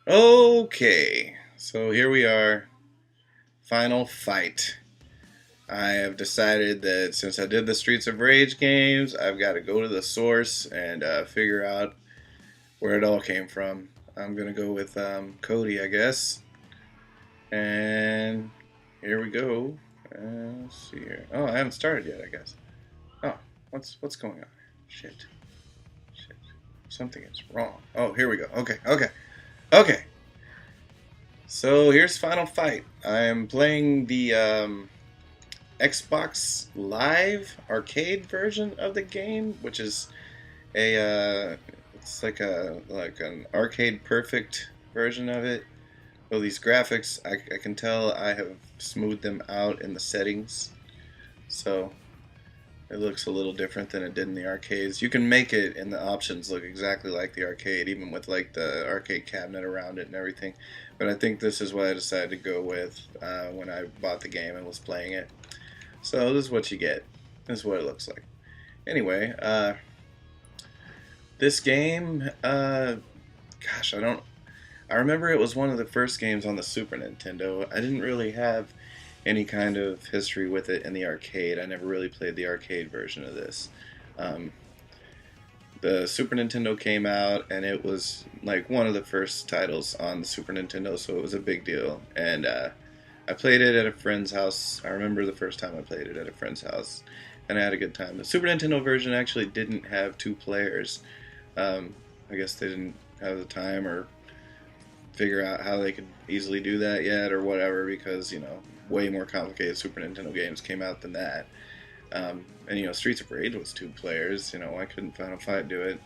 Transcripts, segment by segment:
Okay, so here we are. Final fight. I have decided that since I did the Streets of Rage games, I've got to go to the source and figure out where it all came from. I'm going to go with Cody, I guess. And here we go. Let's see here. Oh, I haven't started yet, I guess. Oh, what's going on? Shit. Shit. Something is wrong. Oh, here we go. Okay. So here's Final Fight. I am playing the Xbox Live arcade version of the game, which is a it's like an arcade perfect version of it. Well, these graphics, I can tell I have smoothed them out in the settings, so it looks a little different than it did in the arcades. You can make it in the options look exactly like the arcade, even with like the arcade cabinet around it and everything. But I think this is what I decided to go with when I bought the game and was playing it. So this is what you get. This is what it looks like. Anyway, this game, gosh, I remember it was one of the first games on the Super Nintendo. I didn't really have any kind of history with it in the arcade. I never really played the arcade version of this. Um, the Super Nintendo came out, and it was like one of the first titles on the Super Nintendo, so it was a big deal. And I played it at a friend's house. I remember the first time I played it at a friend's house, and I had a good time. The Super Nintendo version actually didn't have two players. I guess they didn't have the time or figure out how they could easily do that yet or whatever, because way more complicated Super Nintendo games came out than that. And Streets of Rage was two players. Why couldn't Final Fight do it?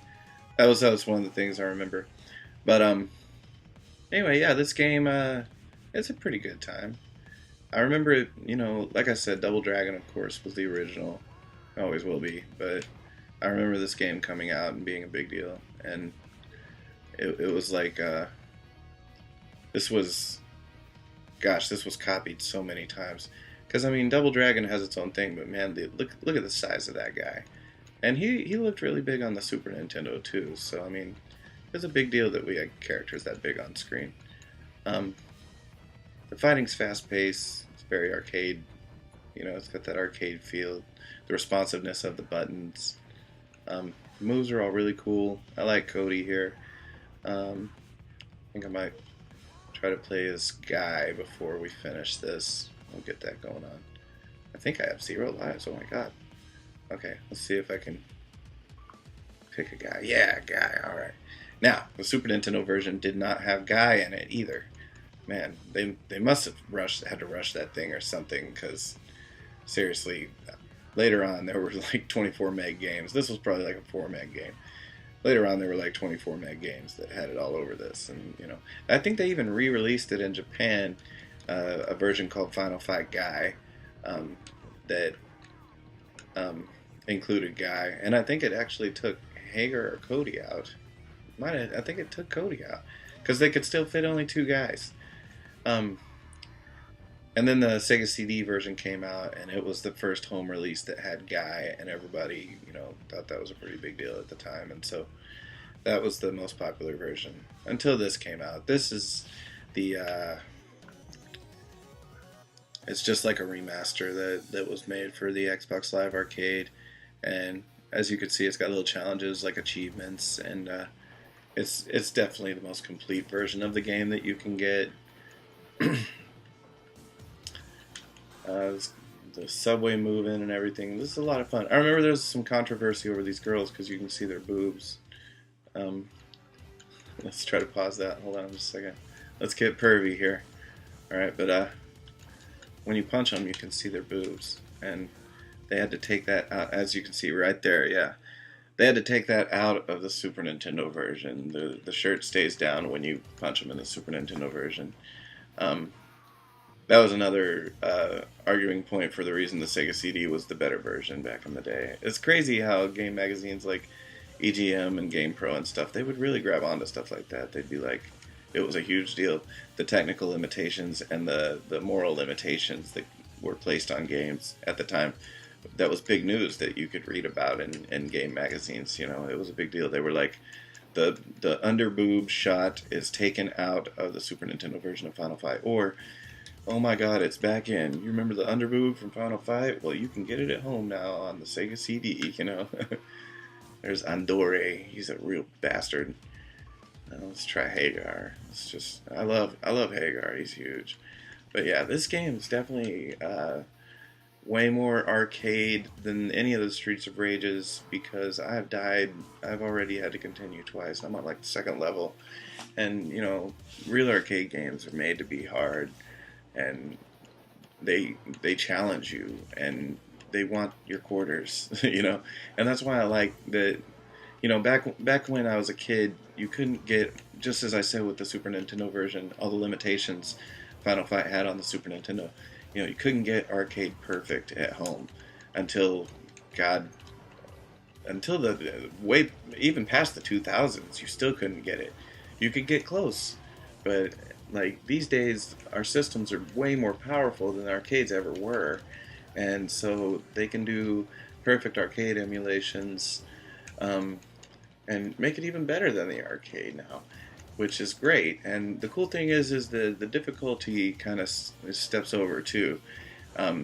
That was one of the things I remember. But anyway, yeah, this game it's a pretty good time. I remember it. Like I said, Double Dragon, of course, was the original. Always will be. But I remember this game coming out and being a big deal, and it was like this was this was copied so many times. Because I mean, Double Dragon has its own thing, but man, look at the size of that guy, and he looked really big on the Super Nintendo too. So I mean, it's a big deal that we had characters that big on screen. Um, the fighting's fast paced. It's very arcade. It's got that arcade feel. The responsiveness of the buttons. The moves are all really cool. I like Cody here. I think I might try to play as Guy before we finish this. We'll get that going on. I think I have 0 lives. Oh my god. Okay, let's see if I can pick a Guy. Yeah, Guy. Alright. Now, the Super Nintendo version did not have Guy in it either. Man, they must have had to rush that thing or something, because seriously, later on there were like 24 meg games. This was probably like a 4 meg game. Later on there were like 24 meg games that had it all over this, and I think they even re-released it in Japan, a version called Final Fight Guy, that included Guy, and I think it actually took Hager or Cody out. I think it took Cody out because they could still fit only 2 guys. And then the Sega CD version came out, and it was the first home release that had Guy, and everybody, thought that was a pretty big deal at the time, and so that was the most popular version until this came out. This is the it's just like a remaster that was made for the Xbox Live Arcade, and as you can see, it's got little challenges like achievements, and it's definitely the most complete version of the game that you can get. The subway moving and everything. This is a lot of fun. I remember there was some controversy over these girls because you can see their boobs. Let's try to pause that. Hold on just a second. Let's get pervy here. Alright, but when you punch them, you can see their boobs. And they had to take that out, as you can see right there, yeah. They had to take that out of the Super Nintendo version. The shirt stays down when you punch them in the Super Nintendo version. That was another arguing point for the reason the Sega CD was the better version back in the day. It's crazy how game magazines like EGM and GamePro and stuff, they would really grab onto stuff like that. They'd be like, it was a huge deal. The technical limitations and the moral limitations that were placed on games at the time, that was big news that you could read about in game magazines. It was a big deal. They were like, The underboob shot is taken out of the Super Nintendo version of Final Fight. Or, oh my God, it's back in. You remember the underboob from Final Fight? Well, you can get it at home now on the Sega CD. You know, there's Andore. He's a real bastard. Let's try Hagar. It's just I love Hagar. He's huge. But yeah, this game is definitely way more arcade than any of the Streets of Rages because I've died. I've already had to continue twice. I'm on like the second level, and you know, real arcade games are made to be hard, and they challenge you and they want your quarters. You know, and that's why I like that. You know, back when I was a kid, you couldn't get, just as I said with the Super Nintendo version, all the limitations Final Fight had on the Super Nintendo. You know, you couldn't get arcade perfect at home until, God, until the way, even past the 2000s, you still couldn't get it. You could get close, but like these days, our systems are way more powerful than the arcades ever were, and so they can do perfect arcade emulations. And make it even better than the arcade now, which is great. And the cool thing is the difficulty kind of steps over too.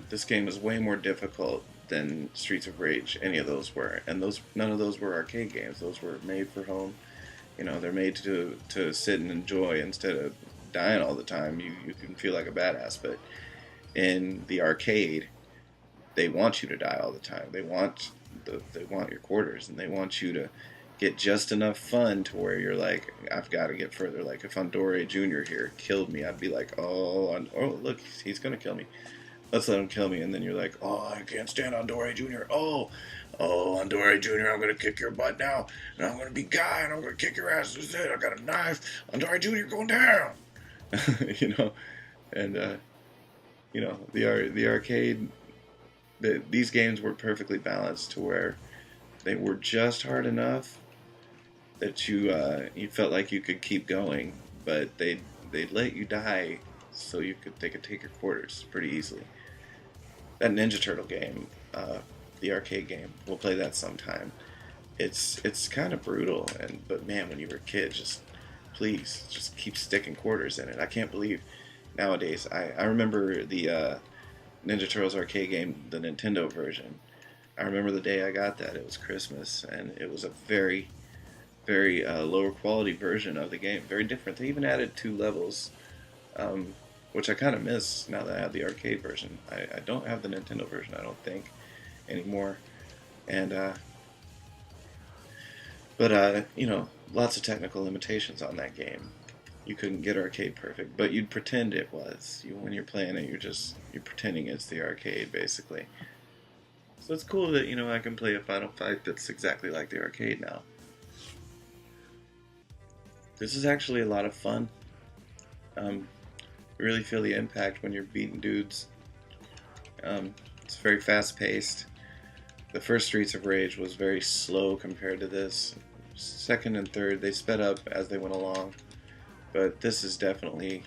This game is way more difficult than Streets of Rage. Any of those were, and none of those were arcade games. Those were made for home. You know, they're made to sit and enjoy instead of dying all the time. You can feel like a badass, but in the arcade, they want you to die all the time. They want your quarters, and they want you to get just enough fun to where you're like, I've got to get further. Like if Andore Jr. here killed me, I'd be like, oh look, he's gonna kill me. Let's let him kill me. And then you're like, oh, I can't stand Andore Jr. Oh, Andore Jr., I'm gonna kick your butt now, and I'm gonna be Guy, and I'm gonna kick your ass. That's it. I got a knife. Andore Jr. going down. You know, and you know the arcade. These games were perfectly balanced to where they were just hard enough that you felt like you could keep going, but they'd let you die so they could take your quarters pretty easily. That Ninja Turtle game, the arcade game, we'll play that sometime. It's kind of brutal, but man, when you were a kid, please keep sticking quarters in it. I can't believe nowadays. I remember the Ninja Turtles arcade game, the Nintendo version. I remember the day I got that. It was Christmas, and it was a very, very lower quality version of the game. Very different. They even added 2 levels, which I kind of miss now that I have the arcade version. I don't have the Nintendo version, I don't think, anymore. And, but you know, lots of technical limitations on that game. You couldn't get arcade perfect, but you'd pretend it was. When you're playing it, you're pretending it's the arcade, basically. So it's cool that, you know, I can play a Final Fight that's exactly like the arcade now. This is actually a lot of fun. You really feel the impact when you're beating dudes. It's very fast-paced. The first Streets of Rage was very slow compared to this. Second and third, they sped up as they went along. But this is definitely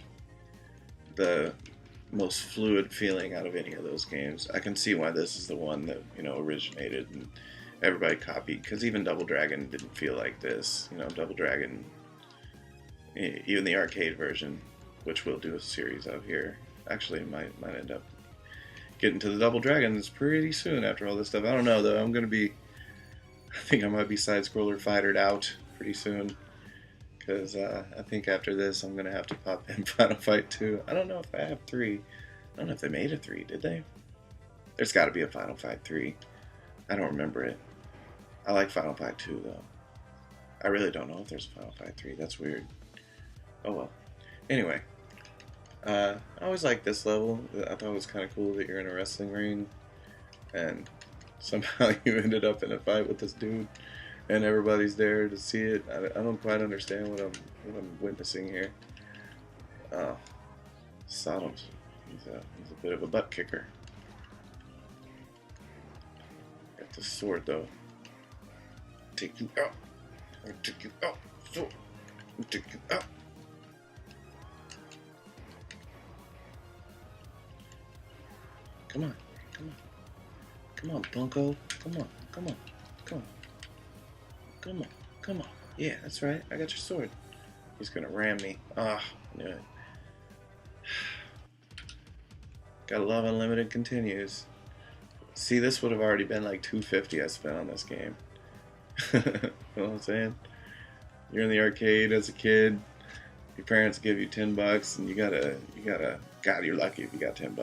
the most fluid feeling out of any of those games. I can see why this is the one that, you know, originated and everybody copied, because even Double Dragon didn't feel like this. You know, Double Dragon, even the arcade version, which we'll do a series of here, actually might end up getting to the Double Dragons pretty soon after all this stuff. I don't know, though. I think I might be side-scroller fightered out pretty soon. Because I think after this, I'm going to have to pop in Final Fight 2. I don't know if I have 3. I don't know if they made a 3, did they? There's got to be a Final Fight 3. I don't remember it. I like Final Fight 2, though. I really don't know if there's a Final Fight 3. That's weird. Oh, well. Anyway. I always liked this level. I thought it was kind of cool that you're in a wrestling ring. And somehow you ended up in a fight with this dude. And everybody's there to see it. I don't quite understand what I'm witnessing here. Sodom's he's a bit of a butt kicker. Got the sword though. Take you out. I'll take you out. Sword. I'll take you out. Come on, come on, Bunko. Come on. Come on. Yeah, that's right. I got your sword. He's gonna ram me. Ah, knew it. Gotta love unlimited continues. See, this would have already been like 250 I spent on this game. You know what I'm saying? You're in the arcade as a kid. Your parents give you $10, and you gotta. God, you're lucky if you got $10.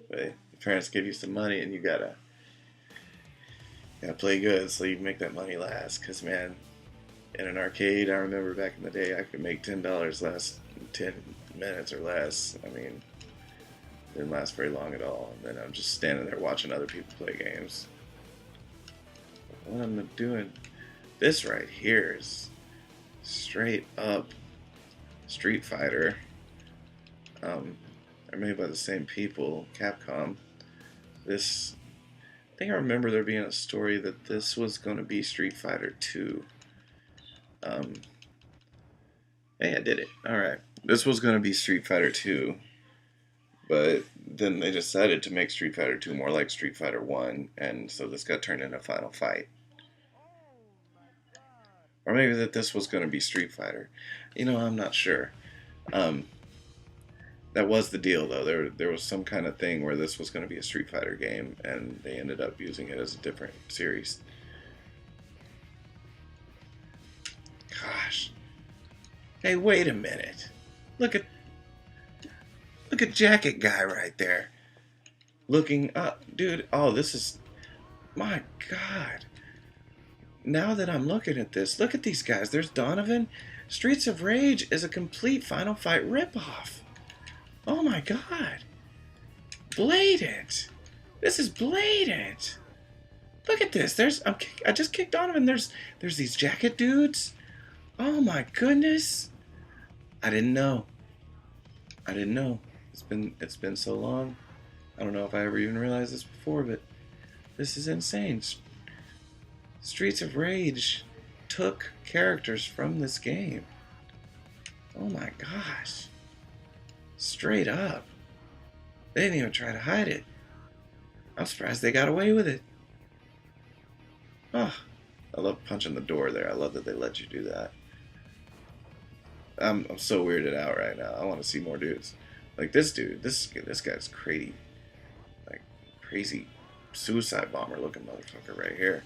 But your parents give you some money, and you gotta play good so you can make that money last. Cause man, in an arcade, I remember back in the day, I could make $10 last 10 minutes or less. I mean, it didn't last very long at all. And then I'm just standing there watching other people play games. What am I doing? This right here is straight up Street Fighter. They're made by the same people, Capcom. This, I think I remember there being a story that this was going to be Street Fighter 2. Hey, I did it. Alright. This was going to be Street Fighter 2, but then they decided to make Street Fighter 2 more like Street Fighter 1, and so this got turned into Final Fight. Or maybe that this was going to be Street Fighter. You know, I'm not sure. That was the deal, though. There was some kind of thing where this was going to be a Street Fighter game, and they ended up using it as a different series. Gosh. Hey, wait a minute. Look at Jacket Guy right there. Looking up. Dude, oh, this is... My God. Now that I'm looking at this, look at these guys. There's Donovan. Streets of Rage is a complete Final Fight ripoff. Oh my God. Blatant. This is blatant. Look at this. I just kicked Donovan. There's these jacket dudes. Oh my goodness. I didn't know. It's been so long. I don't know if I ever even realized this before, but this is insane. Streets of Rage took characters from this game. Oh my gosh. Straight up. They didn't even try to hide it. I'm surprised they got away with it. Oh, I love punching the door there. I love that they let you do that. I'm so weirded out right now. I want to see more dudes. Like this dude. This guy's crazy. Like crazy suicide bomber looking motherfucker right here.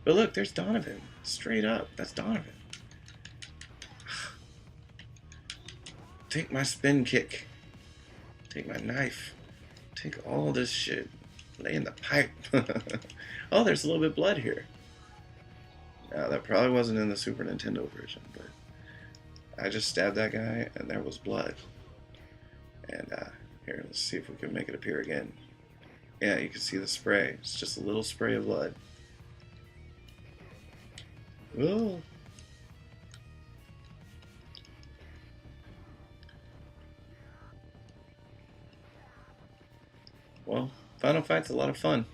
But look, there's Donovan. Straight up. That's Donovan. Take my spin kick. Take my knife. Take all this shit. Lay in the pipe. Oh, there's a little bit of blood here. Now, that probably wasn't in the Super Nintendo version, but I just stabbed that guy and there was blood. And here, let's see if we can make it appear again. Yeah, you can see the spray. It's just a little spray of blood. Oh. Well, Final Fight's a lot of fun.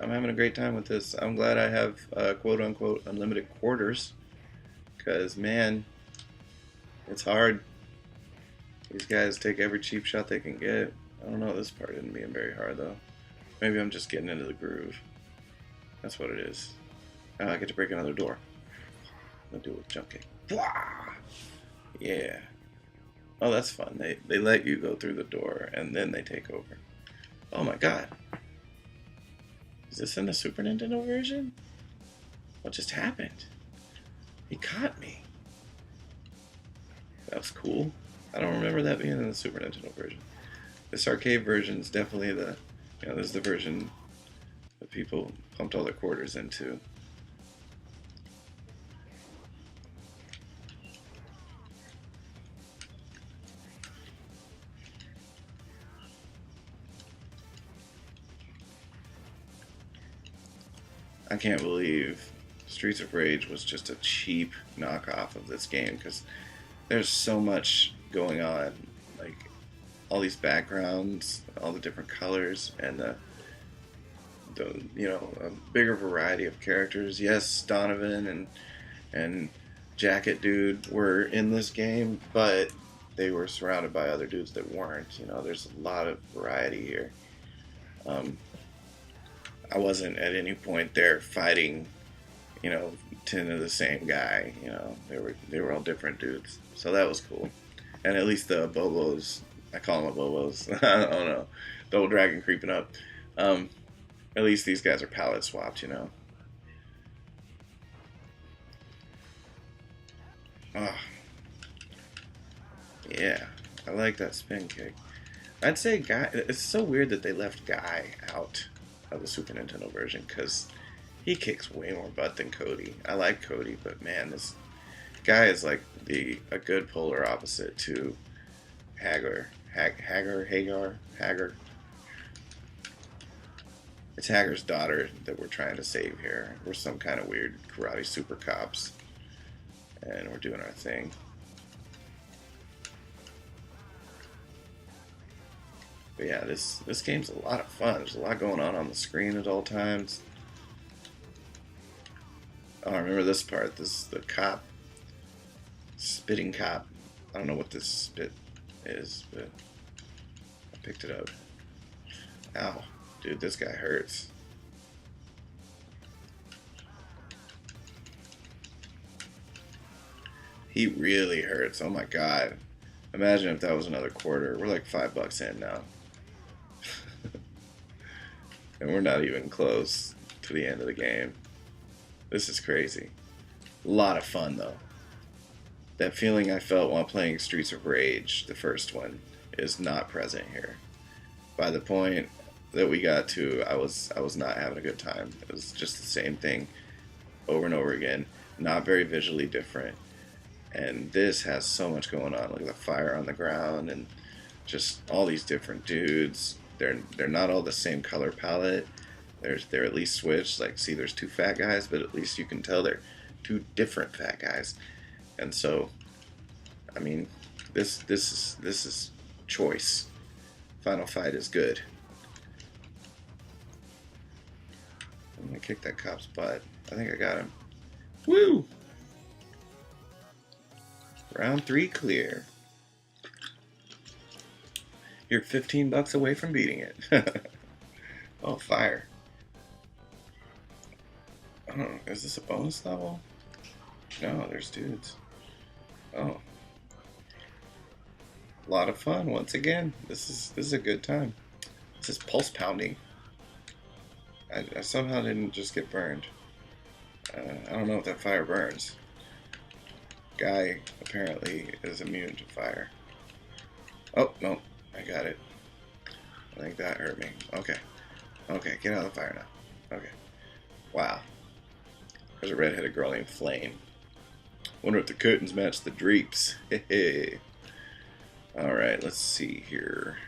I'm having a great time with this. I'm glad I have quote-unquote unlimited quarters. Because, man, it's hard. These guys take every cheap shot they can get. I don't know, this part isn't being very hard, though. Maybe I'm just getting into the groove. That's what it is. I get to break another door. I'll do a jump kick. Yeah. Oh, that's fun. They let you go through the door, and then they take over. Oh my God. Is this in the Super Nintendo version? What just happened? He caught me. That was cool. I don't remember that being in the Super Nintendo version. This arcade version is definitely this is the version that people pumped all their quarters into. I can't believe Streets of Rage was just a cheap knockoff of this game, because there's so much going on, like all these backgrounds, all the different colors, and a bigger variety of characters. Yes, Donovan and Jacket Dude were in this game, but they were surrounded by other dudes that weren't. There's a lot of variety here. I wasn't at any point there fighting you know, 10 of the same guy. You know, they were all different dudes. So that was cool. And at least the Bobos, I call them Bobos. I don't know, Double Dragon creeping up. Um, at least these guys are palette swapped. You know. Oh, yeah, I like that spin kick. I'd say Guy. It's so weird that they left Guy out of the Super Nintendo version because he kicks way more butt than Cody. I like Cody, but man, this Guy is like a good polar opposite to Hagar. It's Hagar's daughter that we're trying to save here. We're some kind of weird karate super cops, and we're doing our thing. But yeah, this game's a lot of fun. There's a lot going on the screen at all times. Oh, I remember this part. This is the cop, spitting cop. I don't know what this spit is, but I picked it up. Ow, dude, this guy hurts. He really hurts. Oh my god. Imagine if that was another quarter. We're like $5 in now. And we're not even close to the end of the game. This is crazy. A lot of fun though. That feeling I felt while playing Streets of Rage, the first one, is not present here. By the point that we got to, I was not having a good time. It was just the same thing over and over again. Not very visually different. And this has so much going on. Look at the fire on the ground and just all these different dudes. They're not all the same color palette. They're at least switched. Like, see, there's two fat guys, but at least you can tell they're two different fat guys. And so, I mean, this is choice. Final Fight is good. I'm gonna kick that cop's butt. I think I got him. Woo! Round 3 clear. You're $15 away from beating it. Oh, fire. Oh, is this a bonus level? No, there's dudes. Oh. A lot of fun once again. This is a good time. This is pulse pounding. I somehow didn't just get burned. I don't know if that fire burns. Guy apparently is immune to fire. Oh, no. I got it. I think that hurt me. Okay. Okay, get out of the fire now. Okay. Wow. There's a redheaded girl named Flame. Wonder if the curtains match the drapes. Hey. Alright, let's see here.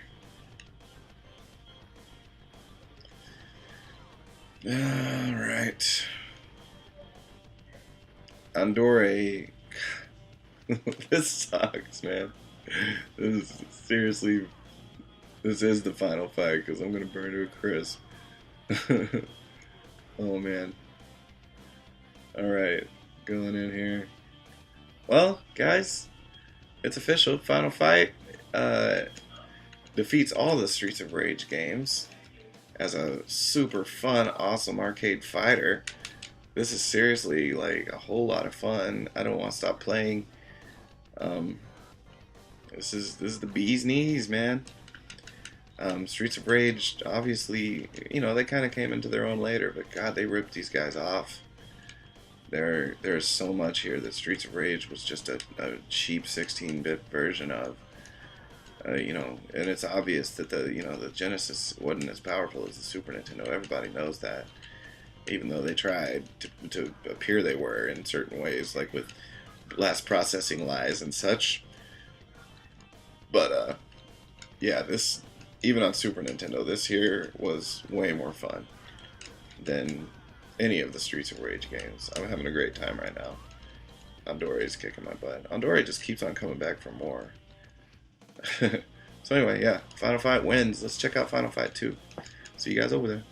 Alright. Andorre. This sucks, man. This is the final fight because I'm gonna burn to a crisp. Oh man. Alright, going in here. Well, guys, it's official. Final Fight defeats all the Streets of Rage games as a super fun, awesome arcade fighter. This is seriously like a whole lot of fun. I don't want to stop playing. This is the bee's knees, man. Streets of Rage, obviously, you know, they kind of came into their own later, but God, they ripped these guys off. There's so much here that Streets of Rage was just a cheap 16-bit version of. You know, and it's obvious that the Genesis wasn't as powerful as the Super Nintendo. Everybody knows that, even though they tried to appear they were in certain ways, like with less processing lies and such. But yeah, this, even on Super Nintendo, this here was way more fun than any of the Streets of Rage games. I'm having a great time right now. Andorre is kicking my butt. Andorre just keeps on coming back for more. So anyway, yeah, Final Fight wins. Let's check out Final Fight 2. See you guys over there.